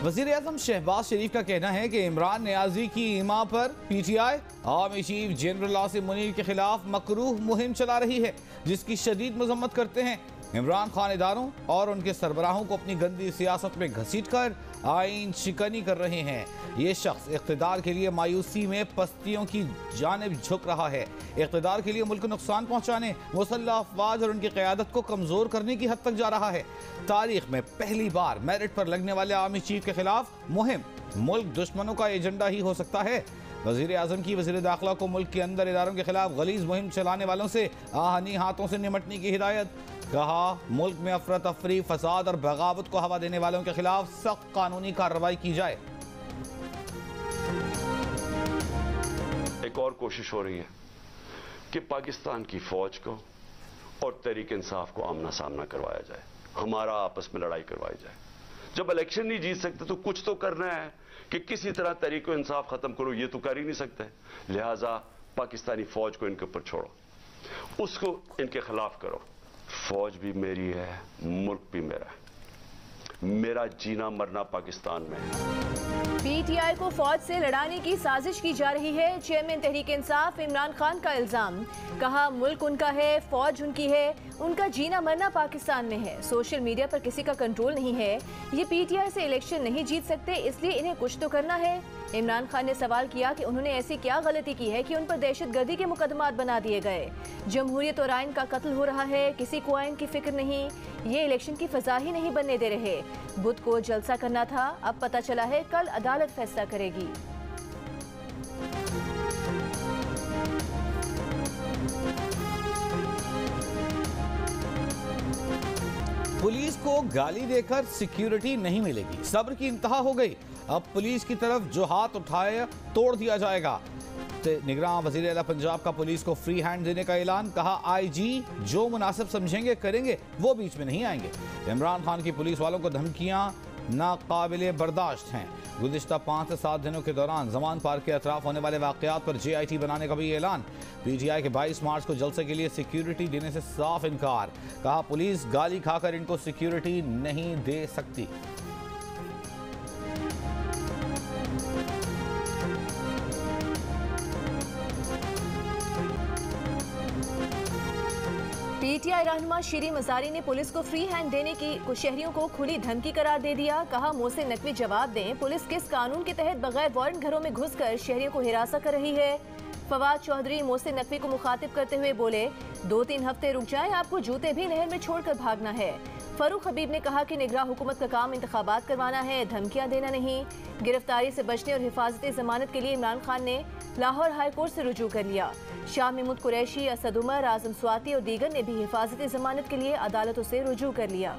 वज़ीर आज़म शहबाज शरीफ का कहना है कि इमरान नियाजी की ईमा पर PTI army chief general Asim Munir के खिलाफ मकरूह मुहिम चला रही है, जिसकी शदीद मजम्मत करते हैं। इमरान खान इदारों और उनके सरबराहों को अपनी गंदी सियासत में घसीट कर आइन शिकनी कर रहे हैं। ये शख्स इक़्तिदार के लिए मायूसी में पस्तियों की जानिब झुक रहा है। इक़्तिदार के लिए मुल्क को नुकसान पहुँचाने, मुसल्लह अफवाज और उनकी क़यादत को कमज़ोर करने की हद तक जा रहा है। तारीख में पहली बार मेरिट पर लगने वाले आर्मी चीफ के खिलाफ मुहिम मुल्क दुश्मनों का एजेंडा ही हो सकता है। वज़ीर आज़म की वज़ीर दाखिला को मुल्क के अंदर इदारों के खिलाफ गलीज़ मुहिम चलाने वालों से आहनी हाथों से निमटने की हिदायत। कहा, मुल्क में अफरा तफरी, फसाद और बगावत को हवा देने वालों के खिलाफ सख्त कानूनी कार्रवाई की जाए। एक और कोशिश हो रही है कि पाकिस्तान की फौज को और तहरीक इंसाफ को आमना सामना करवाया जाए, हमारा आपस में लड़ाई करवाई जाए। जब इलेक्शन नहीं जीत सकते तो कुछ तो करना है कि किसी तरह तहरीक इंसाफ खत्म करो, ये तो कर ही नहीं सकते। लिहाजा पाकिस्तानी फौज को इनके ऊपर छोड़ो, उसको इनके खिलाफ करो। फौज भी मेरी है, मुल्क भी मेरा है, मेरा जीना मरना पाकिस्तान में है। PTI को फौज से लड़ाने की साजिश की जा रही है। चेयरमैन तहरीक इंसाफ इमरान खान का इल्जाम। कहा, मुल्क उनका है, फौज उनकी है, उनका जीना मरना पाकिस्तान में है। सोशल मीडिया पर किसी का कंट्रोल नहीं है। ये PTI से इलेक्शन नहीं जीत सकते, इसलिए इन्हें कुछ तो करना है। इमरान खान ने सवाल किया कि उन्होंने ऐसी क्या गलती की है कि उन पर दहशतगर्दी के मुकदमात बना दिए गए। जमहूरियत और आइन का कत्ल हो रहा है, किसी को आइन की फिक्र नहीं। ये इलेक्शन की फजा ही नहीं बनने दे रहे। बुध को जलसा करना था, अब पता चला है कल अदालत फैसला करेगी। पुलिस को गाली देकर सिक्योरिटी नहीं मिलेगी, सब्र की इंतहा हो गई। अब पुलिस की तरफ जो हाथ उठाए तोड़ दिया जाएगा। निगरान वज़ीर आला पंजाब का पुलिस को फ्री हैंड देने का ऐलान। कहा, IG जो मुनासिब समझेंगे करेंगे, वो बीच में नहीं आएंगे। इमरान खान की पुलिस वालों को धमकियां नाकाबिले बर्दाश्त हैं। गुज़िश्ता 5 से 7 दिनों के दौरान जमान पार्क के अतराफ होने वाले वाक़यात पर JIT बनाने का भी ऐलान। PTI के 22 मार्च को जलसे के लिए सिक्योरिटी देने से साफ इनकार। कहा, पुलिस गाली खाकर इनको सिक्योरिटी नहीं दे सकती। PTI रहनुमा शीरी मजारी ने पुलिस को फ्री हैंड देने की शहरियों को खुली धमकी करार दे दिया। कहा, मोहसिन नकवी जवाब दें, पुलिस किस कानून के तहत बगैर वारंट घरों में घुसकर शहरियों को हिरासत कर रही है। फवाद चौधरी मोहसिन नकवी को मुखातिब करते हुए बोले, 2-3 हफ्ते रुक जाएं, आपको जूते भी नहर में छोड़कर भागना है। फरूख हबीब ने कहा कि निगरान हुकूमत का काम इंतखाबात करवाना है, धमकियां देना नहीं। गिरफ्तारी से बचने और हिफाजती जमानत के लिए इमरान खान ने लाहौर हाई कोर्ट से रुजू कर लिया। शाह महमूद कुरैशी, असद उमर, आजम स्वाति और दीगर ने भी हिफाजती जमानत के लिए अदालतों से रुजू कर लिया।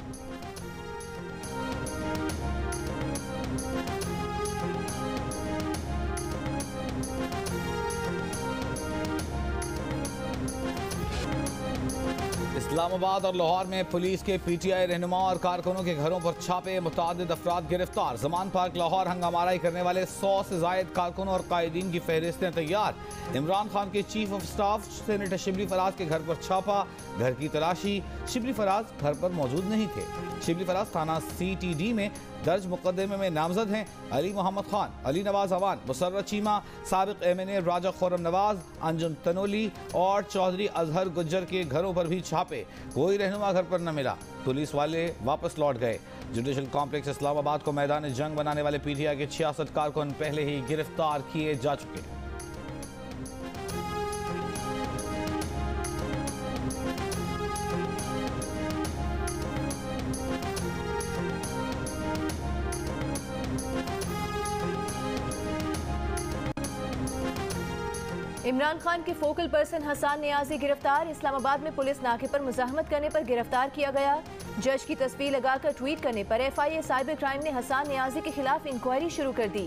इस्लामाबाद और लाहौर में पुलिस के PTI रहनुमा और कारकुनों के घरों पर छापे, मुतादिद अफराद गिरफ्तार। जमान पार्क लाहौर हंगामाराई करने वाले 100 से जायद कारकुनों और कायदीन की फहरिस्तें तैयार। इमरान खान के chief of staff senator Shibli Faraz के घर पर छापा, घर की तलाशी। शिबली फराज घर पर मौजूद नहीं थे। शिबली फराज थाना CTD में दर्ज मुकदमे में नामजद हैं। अली मोहम्मद खान, अली नवाज अवान, मुसर्रत चीमा, साबिक MNA राजा खुर्रम नवाज, अंजुम तनोली और चौधरी अजहर गुज्जर के घरों पर भी छापे। कोई रहनुमा घर पर न मिला। पुलिस वाले वापस लौट गए। जुडिशल कॉम्प्लेक्स इस्लामाबाद को मैदान जंग बनाने वाले PTI के 66 कारकुन पहले ही गिरफ्तार किए जा चुके। इमरान खान के फोकल पर्सन हसान नियाजी गिरफ्तार। इस्लामाबाद में पुलिस नाके पर मुजाहमत करने पर गिरफ्तार किया गया। जज की तस्वीर लगाकर ट्वीट करने पर FIA साइबर क्राइम ने हसान नियाजी के खिलाफ इंक्वायरी शुरू कर दी।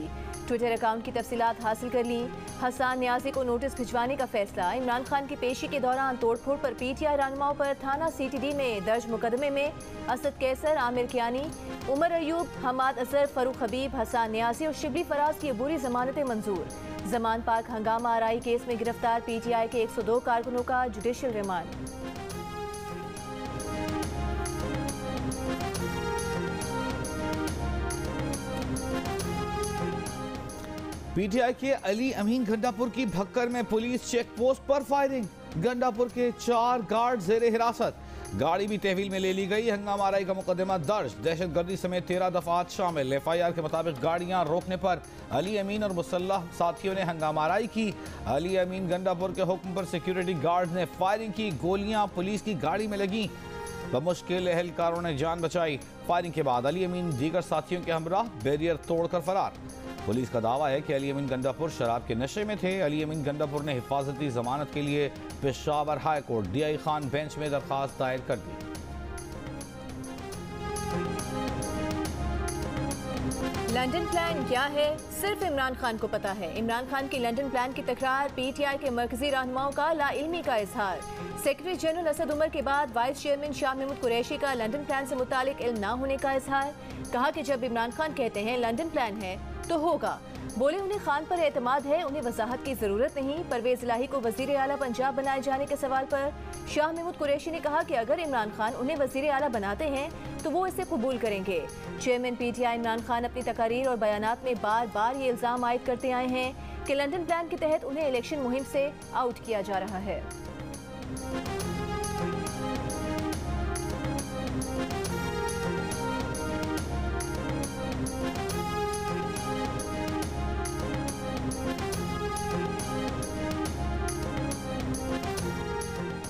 ट्विटर अकाउंट की तफसीलात हासिल कर ली। हसान नियाजी को नोटिस भिजवाने का फैसला। इमरान खान की पेशी के दौरान तोड़फोड़ पर PTI रहनुमाओं पर थाना CTD में दर्ज मुकदमे में असद कैसर, आमिर कियानी, उमर अयूब, हमाद अजहर, फरूख हबीब, हसान नियाजी और शिबली फराज की अबूरी जमानतें मंजूर। जमान पार्क हंगामा आराई केस में गिरफ्तार PTI के 102 कारकुनों का जुडिशियल रिमांड। पीटीआई के अली अमीन गंडापुर की भक्कर में पुलिस चेक पोस्ट पर फायरिंग। गंडापुर के 4 गार्ड जेरे हिरासत। गाड़ी भी तहवील में ले ली गई। हंगामाराई का मुकदमा दर्ज। दहशतगर्दी समेत 13 दफात शामिल। एफआईआर के मुताबिक गाड़ियां रोकने पर अली अमीन और मुसल्लह साथियों ने हंगामाराई की। अली अमीन गंडापुर के हुक्म पर सिक्योरिटी गार्ड ने फायरिंग की। गोलियां पुलिस की गाड़ी में लगी। बमुश्किल एहलकारों ने जान बचाई। फायरिंग के बाद अली अमीन दीगर साथियों के हमराह बैरियर तोड़कर फरार। पुलिस का दावा है कि अली अमीन गंडापुर शराब के नशे में थे। अली अमीन गंडापुर ने हिफाजती जमानत के लिए Peshawar high court DI Khan bench में दरखास्त दायर कर दी। लंदन प्लान क्या है, सिर्फ इमरान खान को पता है। इमरान खान की लंदन प्लान की तकरार, PTI के मरकजी रहनुमाओं का लाइल्मी का इजहार। सेक्रेटरी जनरल असद उमर के बाद वाइस चेयरमैन शाह महमूद कुरैशी का लंदन प्लान से मुतालिक इल्म ना होने का इजहार। कहा कि जब इमरान खान कहते हैं लंदन प्लान है तो होगा। बोले उन्हें खान पर एतमाद है, उन्हें वजाहत की जरूरत नहीं। परवेज इलाही को वजीर आला पंजाब बनाए जाने के सवाल पर शाह महमूद कुरैशी ने कहा कि अगर इमरान खान उन्हें वजीर आला बनाते हैं तो वो इसे कबूल करेंगे। चेयरमैन PTI इमरान खान अपनी तकारीर और बयानात में बार बार ये इल्जाम आयद करते आए हैं कि लंदन प्लान के तहत उन्हें इलेक्शन मुहिम से आउट किया जा रहा है।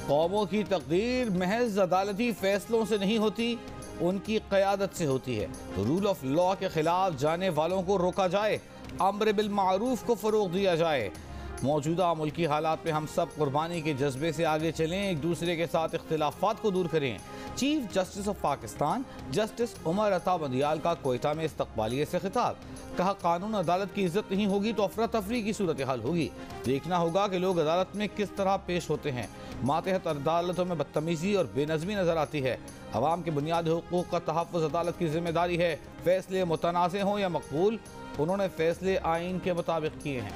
कौमों की तकदीर महज अदालती फैसलों से नहीं होती, उनकी क़यादत से होती है। रूल ऑफ लॉ के खिलाफ जाने वालों को रोका जाए, अम्र बिल मारूफ को फ़रोग़ दिया जाए। मौजूदा मुल्की हालात में हम सब कुर्बानी के जज्बे से आगे चलें, एक दूसरे के साथ इख्तिलाफ़ात को दूर करें। Chief justice of Pakistan justice Umar Ata Bandial का कोयटा में इस्तक़बालिये से खिताब। कहा कानून अदालत की इज्जत नहीं होगी तो अफरा तफरी की सूरत हाल होगी। देखना होगा कि लोग अदालत में किस तरह पेश होते हैं। मातहत अदालतों में बदतमीजी और बेनज़मी नजर आती है। अवाम के बुनियादी हुकूक का तहफ़्फ़ुज़ अदालत की जिम्मेदारी है। फैसले मुतनाज़ हों या मकबूल, उन्होंने फैसले आइन के मुताबिक किए हैं।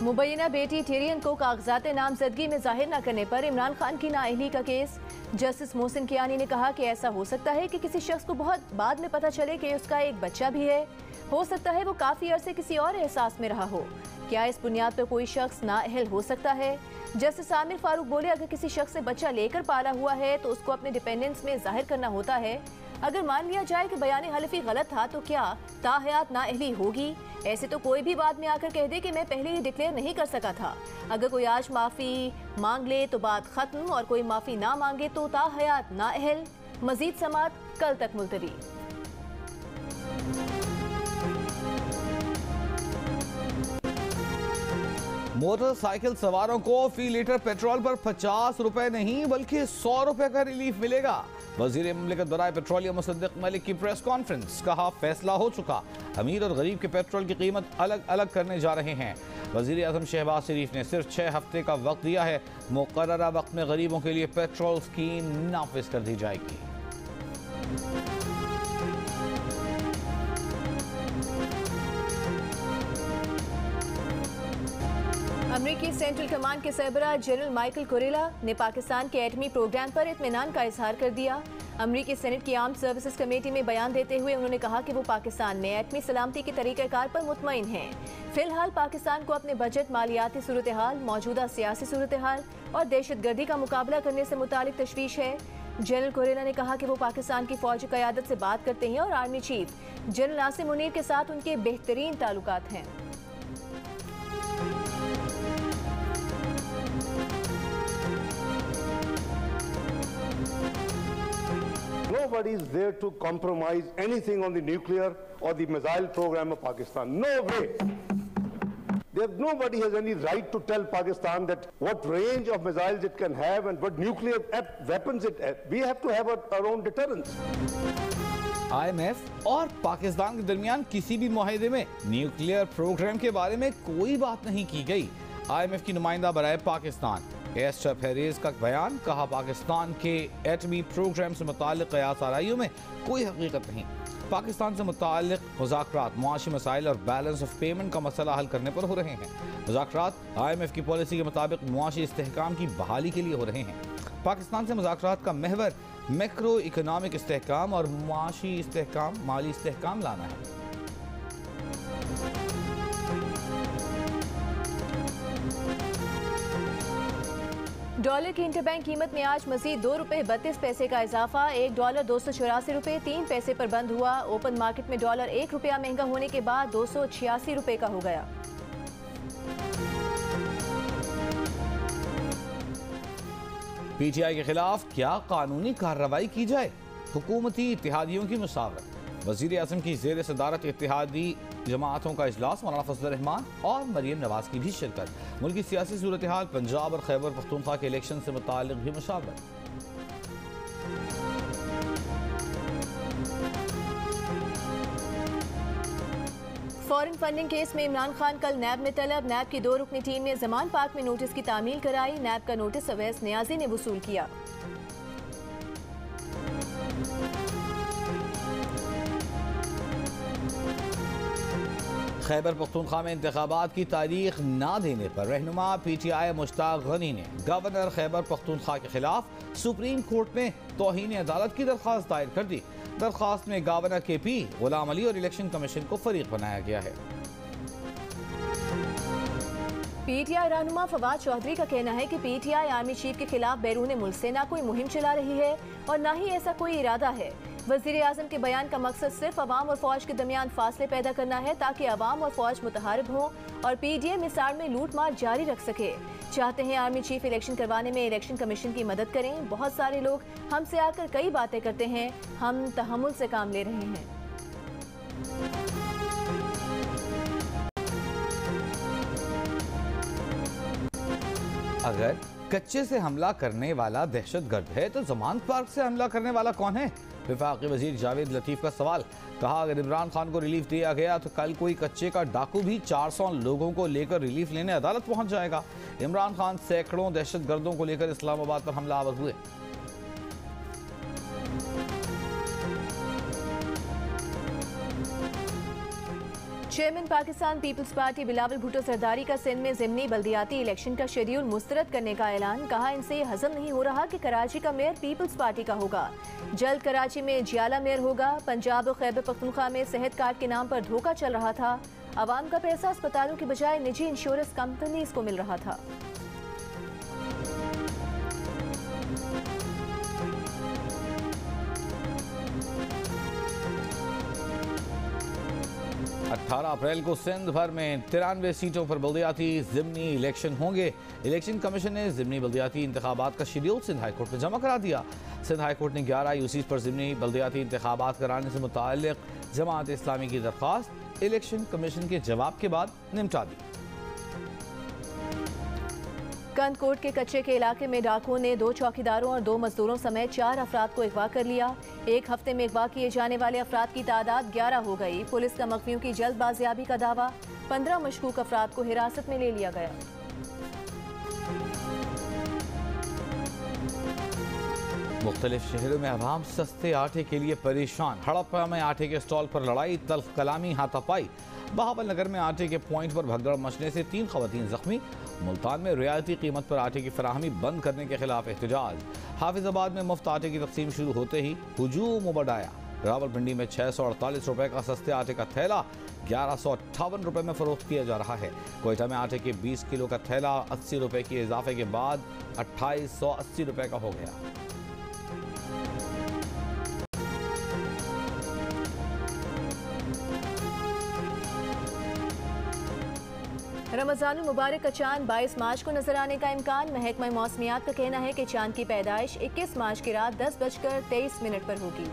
मुबैना बेटी टिरियन को कागजात नामजदगी में जाहिर न करने पर इमरान खान की नाअहली का केस। जस्टिस मोहसिन कियानी ने कहा कि ऐसा हो सकता है कि किसी शख्स को बहुत बाद में पता चले कि उसका एक बच्चा भी है। हो सकता है वो काफ़ी अरसे किसी और एहसास में रहा हो। क्या इस बुनियाद पर कोई शख्स नाअहल हो सकता है? जस्टिस आमिर फारूक बोले अगर किसी शख्स से बच्चा लेकर पाला हुआ है तो उसको अपने डिपेंडेंस में जाहिर करना होता है। अगर मान लिया जाए कि बयान हलफी गलत था तो क्या ताहयात नाअहली होगी? ऐसे तो कोई भी बाद में आकर कह दे कि मैं पहले ही डिक्लेयर नहीं कर सका था। अगर कोई आज माफ़ी मांग ले तो बात खत्म, और कोई माफ़ी ना मांगे तो ताहयात नाअहल। मजीद समात कल तक मुलतवी। मोटरसाइकिल सवारों को फी लीटर पेट्रोल पर 50 रुपए नहीं बल्कि 100 रुपए का रिलीफ मिलेगा। वजीर मुमलिकत बराए पेट्रोलियम मुसद्दिक मलिक की प्रेस कॉन्फ्रेंस। कहा फैसला हो चुका, अमीर और गरीब के पेट्रोल की कीमत अलग अलग करने जा रहे हैं। वजीर आज़म शहबाज शरीफ ने सिर्फ 6 हफ्ते का वक्त दिया है। मुकर्ररा वक्त में गरीबों के लिए पेट्रोल स्कीम नाफिज कर दी जाएगी। अमरीकी सेंट्रल कमांड के सरबराह जनरल माइकल कुरेला ने पाकिस्तान के एटमी प्रोग्राम पर इत्मीनान का इजहार कर दिया। अमरीकी सेनेट की आर्म्ड सर्विसेज कमेटी में बयान देते हुए उन्होंने कहा कि वो पाकिस्तान में एटमी सलामती के तरीक़ाकार पर मुतमईन हैं। फिलहाल पाकिस्तान को अपने बजट, मालियाती सूरत हाल, मौजूदा सियासी सूरत हाल और दहशतगर्दी का मुकाबला करने से मुतालिक तशवीश है। जनरल कुरेला ने कहा कि वो पाकिस्तान की फौजी क़यादत से बात करते हैं और army chief general Asim Munir के साथ उनके बेहतरीन ताल्लुकात हैं। Nobody is there to compromise anything on the nuclear or the missile program of Pakistan. No way. Nobody has any right to tell Pakistan that what range of missiles it can have and what nuclear weapons it has. We have to have our own deterrence. IMF और पाकिस्तान के दरमियान किसी भी मुआहदे में nuclear programme के बारे में कोई बात नहीं की गई। IMF की नुमाइंदा बराए पाकिस्तान एस्टर फेरेज का बयान। कहा पाकिस्तान के एटमी प्रोग्राम से मुताल्लिक़ क़यास आराइयों में कोई हकीकत नहीं। पाकिस्तान से मुताल्लिक़ मुज़ाकरात मुआशी मसाइल और बैलेंस ऑफ पेमेंट का मसला हल करने पर हो रहे हैं। मुज़ाकरात IMF की पॉलिसी के मुताबिक मुआशी इस्तेहकाम की बहाली के लिए हो रहे हैं। पाकिस्तान से मुज़ाकरात का महवर मैक्रो इकोनॉमिक इस्तेहकाम और माशी इस्तेहकाम, माली इस्तेहकाम लाना है। डॉलर की इंटरबैंक कीमत में आज मजीद 2 रुपये 32 पैसे का इजाफा। $1 284 रुपये 3 पैसे पर बंद हुआ। ओपन मार्केट में डॉलर 1 रुपया महंगा होने के बाद 286 रुपये का हो गया। PTI के खिलाफ क्या कानूनी कार्रवाई की जाए, हुकूमती इत्तेहादियों की मुसावरत। वज़ीर आज़म की ज़ेर सदारत इत्तेहादी जमातों का इजलास, मौलाना फजल रहमान और मरियम नवाज की भी शिरकत। मुल्क की सियासी सूरत हाल, पंजाब और खैबर पख्तूनख्वा के इलेक्शन से मुताल्लिक़ भी मुशावरत। फॉरेन फंडिंग केस में इमरान खान कल नैब में तलब। नैब की 2 रुकनी टीम ने जमान पार्क में नोटिस की तामील कराई। नैब का नोटिस अवैस नियाजी ने वसूल किया। खैबर पख्तूनख्वा में इंतखाबात की तारीख ना देने पर रहनुमा PTI मुश्ताक गनी ने गवर्नर खैबर पख्तूनख्वा के खिलाफ सुप्रीम कोर्ट में तौहीन अदालत की दरख्वास्त दायर कर दी। दरख्वास्त में गवर्नर KP, गुलाम अली और इलेक्शन कमीशन को फरीक बनाया गया है। PTI रहनुमा फवाद चौधरी का कहना है कि PTI आर्मी चीफ के खिलाफ बैरून मुल्क से ना कोई मुहिम चला रही है और ना ही ऐसा कोई इरादा है। वज़ीर आज़म के बयान का मकसद सिर्फ अवाम और फौज के दरमियान फासले पैदा करना है ताकि अवाम और फौज मुतहारिब हों और PDM मिसाल में लूट मार जारी रख सके। चाहते हैं आर्मी चीफ इलेक्शन करवाने में इलेक्शन कमीशन की मदद करें। बहुत सारे लोग हमसे आकर कई बातें करते हैं, हम तहम्मुल से काम ले रहे हैं। अगर कच्चे से हमला करने वाला दहशतगर्द है तो जमान पार्क से हमला करने वाला कौन है? वफाकी वजीर जावेद लतीफ का सवाल। कहा, अगर इमरान खान को रिलीफ दिया गया तो कल कोई कच्चे का डाकू भी 400 लोगों को लेकर रिलीफ लेने अदालत पहुंच जाएगा। इमरान खान सैकड़ों दहशतगर्दों को लेकर इस्लामाबाद पर हमलावर हुए। चेयरमैन पाकिस्तान पीपल्स पार्टी बिलावल भुट्टो सरदारी का सिंध में ज़िमनी बल्दियाती इलेक्शन का शेड्यूल मुस्तरद करने का ऐलान। कहा, इनसे ये हजम नहीं हो रहा कि कराची का मेयर पीपल्स पार्टी का होगा। जल्द कराची में जियाला मेयर होगा। पंजाब और खैबर पख्तूनख्वा में सेहत कार्ड के नाम पर धोखा चल रहा था। आवाम का पैसा अस्पतालों की बजाय निजी इंश्योरेंस कंपनीज को मिल रहा था। अठारह अप्रैल को सिंध भर में 93 सीटों पर बल्दियाती ज़िमनी इलेक्शन होंगे। इलेक्शन कमीशन ने ज़िमनी बल्दियाती इंतखाबात का शेड्यूल सिंध हाई कोर्ट में जमा करा दिया। सिंध हाई कोर्ट ने 11 यूसीज पर ज़िमनी बल्दियाती इंतखाबात कराने से मुताल्लिक़ जमात इस्लामी की दरख्वास्त इलेक्शन कमीशन के जवाब के बाद निपटा दी। कंदकोट के कच्चे के इलाके में डाकुओं ने 2 चौकीदारों और 2 मजदूरों समेत 4 अफराद को अगवा कर लिया। एक हफ्ते में अगवा किए जाने वाले अफराद की तादाद 11 हो गई। पुलिस का मखफियों की जल्द बाजियाबी का दावा। 15 मशकूक अफराद को हिरासत में ले लिया गया। मुख्तलिफ शहरों में अवाम सस्ते आटे के लिए परेशान। हड़प्पा में आटे के स्टॉल पर लड़ाई, तल्ख कलामी, हाथापाई। बहावल नगर में आटे के पॉइंट पर भगदड़ मचने से 3 खवातीन जख्मी। मुल्तान में रियायती कीमत पर आटे की फराहमी बंद करने के खिलाफ एहतजाज। हाफिजाबाद में मुफ्त आटे की तकसीम शुरू होते ही हुजूम बढ़ाया। रावलपिंडी में 648 रुपए का सस्ते आटे का थैला 1158 रुपए में फरोख्त किया जा रहा है। कोयटा में आटे के 20 किलो का थैला 80 रुपए के इजाफे के बाद 2880 रुपए का हो गया। रमज़ानुल मुबारक का चांद 22 मार्च को नजर आने का इम्कान। महकमा मौसमियात का कहना है कि चांद की पैदाइश 21 मार्च की रात 10:23 पर होगी।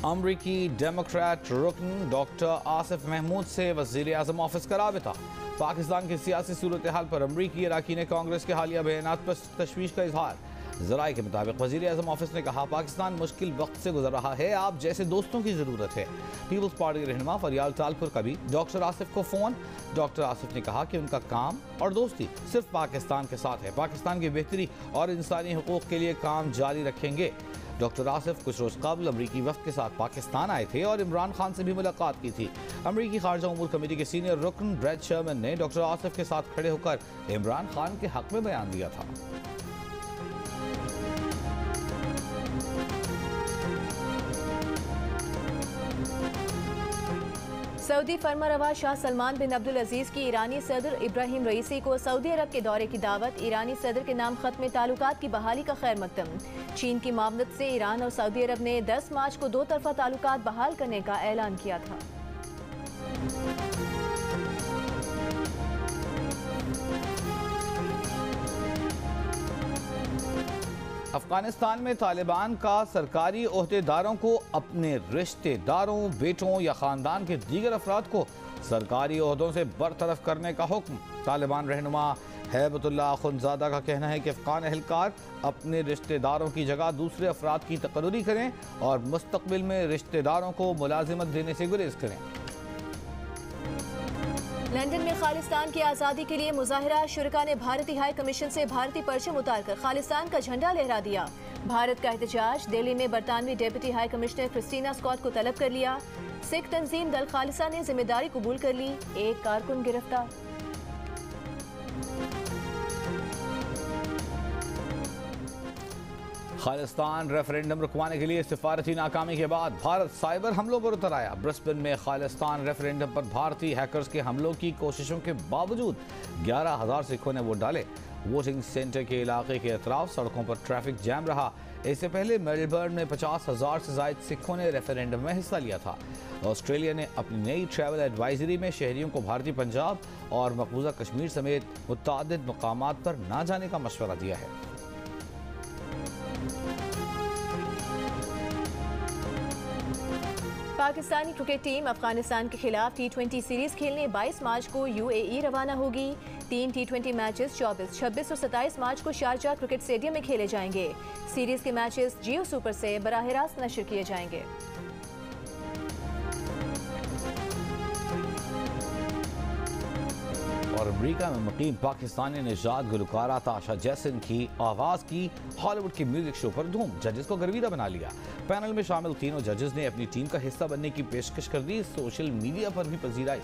अमरीकी डेमोक्रेट रुकन डॉक्टर आसिफ महमूद से वज़ीर आज़म ऑफिस का राबिता। पाकिस्तान की सियासी सूरत हाल पर अमरीकी अरकान कांग्रेस के हालिया बयानात पर तशवीश का इजहार। ज़राए के मुताबिक वज़ीर आज़म ऑफिस ने कहा, पाकिस्तान मुश्किल वक्त से गुजर रहा है, आप जैसे दोस्तों की ज़रूरत है। पीपल्स पार्टी के रहनुमा फरियाल तालपुर का भी डॉक्टर आसिफ को फ़ोन। डॉक्टर आसिफ ने कहा कि उनका काम और दोस्ती सिर्फ पाकिस्तान के साथ है। पाकिस्तान की बेहतरी और इंसानी हुकूक़ के लिए काम जारी रखेंगे। डॉक्टर आसिफ कुछ रोज कबल अमरीकी वफ्द के साथ पाकिस्तान आए थे और इमरान खान से भी मुलाकात की थी। अमरीकी खारजा उमूर कमेटी के सीनियर रुकन ब्रैड शर्मन ने डॉक्टर आसिफ के साथ खड़े होकर इमरान खान के हक में बयान दिया था। सऊदी फरमारवा शाह सलमान बिन अब्दुल अजीज की ईरानी सदर इब्राहिम रईसी को सऊदी अरब के दौरे की दावत। ईरानी सदर के नाम खत्म ताल्लुकात की बहाली का खैर मकदम। चीन की मामलत से ईरान और सऊदी अरब ने 10 मार्च को दो तरफा ताल्लुकात बहाल करने का ऐलान किया था। अफगानिस्तान में तालिबान का सरकारी ओहदेदारों को अपने रिश्तेदारों, बेटों या खानदान के दीगर अफराद को सरकारी ओहदों से बरतरफ करने का हुक्म। तालिबान रहनुमा हैबतुल्लाह अखुंदजादा का कहना है कि अफगान एहलकार अपने रिश्तेदारों की जगह दूसरे अफराद की तकर्री करें और मुस्तकबिल में रिश्तेदारों को मुलाजिमत देने से गुरेज करें। लंदन में खालिस्तान की आज़ादी के लिए मुजाहिरा। शुरका ने भारतीय हाई कमीशन से भारतीय परचम उतारकर खालिस्तान का झंडा लहरा दिया। भारत का एहतजाज। दिल्ली में बरतानवी deputy high commissioner Christina Scott को तलब कर लिया। सिख तंजीम दल खालिसा ने जिम्मेदारी कबूल कर ली। एक कारकुन गिरफ्तार। खालिस्तान रेफरेंडम रुकवाने के लिए सिफारती नाकामी के बाद भारत साइबर हमलों पर उतर आया। ब्रिस्बेन में खालिस्तान रेफरेंडम पर भारतीय हैकर्स के हमलों की कोशिशों के बावजूद 11,000 सिखों ने वोट डाले। वोटिंग सेंटर के इलाके के अतराफ सड़कों पर ट्रैफिक जैम रहा। इससे पहले मेलबर्न में 50,000 से ज्यादा सिखों ने रेफरेंडम में हिस्सा लिया था। ऑस्ट्रेलिया ने अपनी नई ट्रैवल एडवाइजरी में शहरियों को भारतीय पंजाब और मकबूजा कश्मीर समेत मुतअद्दिद मकामात पर ना जाने का मशवरा दिया है। पाकिस्तानी क्रिकेट टीम अफगानिस्तान के खिलाफ T20 सीरीज खेलने 22 मार्च को UAE रवाना होगी। 3 T20 मैचेस 24, 26 और 27 मार्च को शारजाह क्रिकेट स्टेडियम में खेले जाएंगे। सीरीज के मैचेस जियो सुपर से बराह रास्त नशर किए जाएंगे। और अमेरिका में मुकीम पाकिस्तानी निजात गुलकारा ताशा जैसन की आवाज़ की हॉलीवुड के म्यूजिक शो पर धूम। जजेस को गर्विदा बना लिया। पैनल में शामिल तीनों जजेस ने अपनी टीम का हिस्सा बनने की पेशकश कर दी। सोशल मीडिया पर भी पजीराई।